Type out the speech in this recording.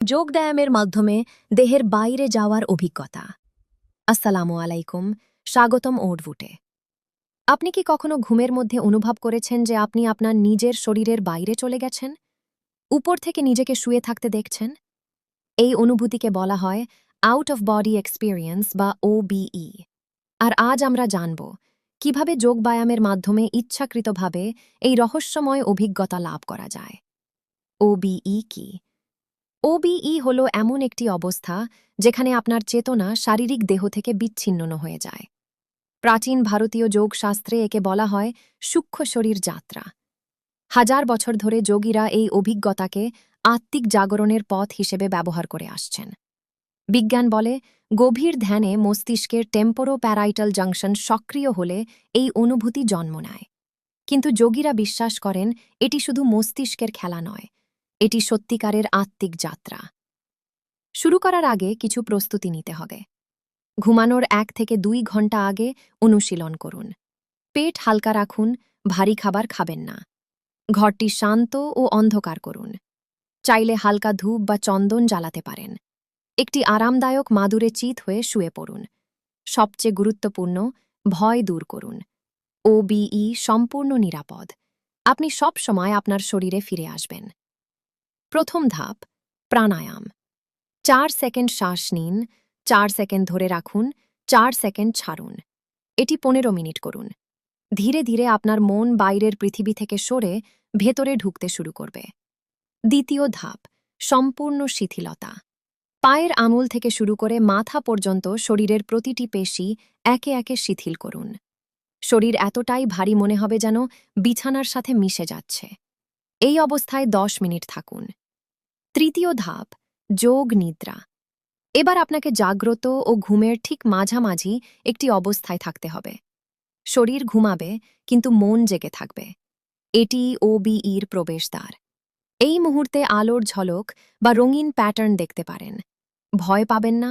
যোগব্যায়ামের মাধ্যমে দেহের বাইরে যাওয়ার অভিজ্ঞতা। আসসালামু আলাইকুম, স্বাগতম ওডভুটে। আপনি কি কখনো ঘুমের মধ্যে অনুভব করেছেন যে আপনি আপনার নিজের শরীরের বাইরে চলে গেছেন, উপর থেকে নিজেকে শুয়ে থাকতে দেখছেন? এই অনুভূতিকে বলা হয় আউট অফ বডি এক্সপিরিয়েন্স বা ওবিই। আর আজ আমরা জানব কিভাবে যোগব্যায়ামের মাধ্যমে ইচ্ছাকৃতভাবে এই রহস্যময় অভিজ্ঞতা লাভ করা যায়। ওবিই কি? ওবিই হল এমন একটি অবস্থা যেখানে আপনার চেতনা শারীরিক দেহ থেকে বিচ্ছিন্ন হয়ে যায়। প্রাচীন ভারতীয় যোগশাস্ত্রে একে বলা হয় সূক্ষ্ম শরীর যাত্রা। হাজার বছর ধরে যোগীরা এই অভিজ্ঞতাকে আত্মিক জাগরণের পথ হিসেবে ব্যবহার করে আসছেন। বিজ্ঞান বলে গভীর ধ্যানে মস্তিষ্কের টেম্পোরো প্যারাইটাল জাংশন সক্রিয় হলে এই অনুভূতি জন্ম নেয়। কিন্তু যোগীরা বিশ্বাস করেন এটি শুধু মস্তিষ্কের খেলা নয়, এটি সত্যিকারের আত্মিক যাত্রা। শুরু করার আগে কিছু প্রস্তুতি নিতে হবে। ঘুমানোর 1 থেকে 2 ঘন্টা আগে অনুশীলন করুন। পেট হালকা রাখুন, ভারী খাবার খাবেন না। ঘরটি শান্ত ও অন্ধকার করুন। চাইলে হালকা ধূপ বা চন্দন জ্বালাতে পারেন। একটি আরামদায়ক মাদুরে চিত হয়ে শুয়ে পড়ুন। সবচেয়ে গুরুত্বপূর্ণ, ভয় দূর করুন। ওবিই সম্পূর্ণ নিরাপদ। আপনি সব সময় আপনার শরীরে ফিরে আসবেন। প্রথম ধাপ, প্রাণায়াম। 4 সেকেন্ড শ্বাস নিন, 4 সেকেন্ড ধরে রাখুন, 4 সেকেন্ড ছাড়ুন। এটি 15 মিনিট করুন। ধীরে ধীরে আপনার মন বাইরের পৃথিবী থেকে সরে ভেতরে ঢুকতে শুরু করবে। দ্বিতীয় ধাপ, সম্পূর্ণ শিথিলতা। পায়ের আঙুল থেকে শুরু করে মাথা পর্যন্ত শরীরের প্রতিটি পেশি একে একে শিথিল করুন। শরীর এতটাই ভারী মনে হবে যেন বিছানার সাথে মিশে যাচ্ছে। এই অবস্থায় 10 মিনিট থাকুন। তৃতীয় ধাপ, যোগ নিদ্রা। এবার আপনাকে জাগ্রত ও ঘুমের ঠিক মাঝামাঝি একটি অবস্থায় থাকতে হবে। শরীর ঘুমাবে কিন্তু মন জেগে থাকবে। এটি ওবিইর প্রবেশদ্বার। এই মুহূর্তে আলোর ঝলক বা রঙিন প্যাটার্ন দেখতে পারেন। ভয় পাবেন না,